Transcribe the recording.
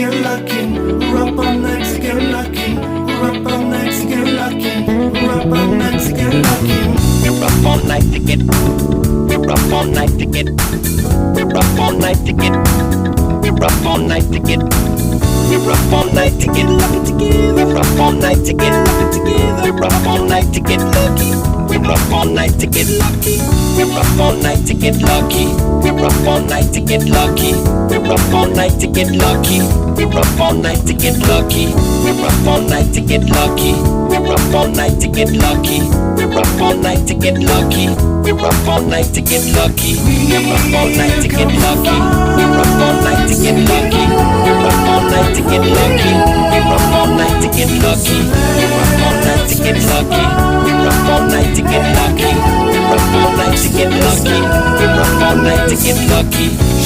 get lucky. We're up all night to get lucky. We're up all night to get lucky. We're up all night to get lucky. We're up all night to get. We're up all night to get. We're up all night to get. We're up all night to get. We're up all night to get lucky together. We're up all night to get lucky together. We're up all night to get lucky. We're up all night to get lucky. We're up all night to get lucky. We're up all night to get lucky. We're up all night to get lucky. We're up all night to get lucky. We're up all night to get lucky. We're up all night to get lucky. We're up all night to get lucky. We're up all night to get lucky. We're up all night to get lucky. We're up all night to get lucky. We're up all night to get lucky. We're up all night to get lucky. We're up all night to get lucky. We're up all night to get lucky. We're up all night to get lucky. We're up all night to get lucky.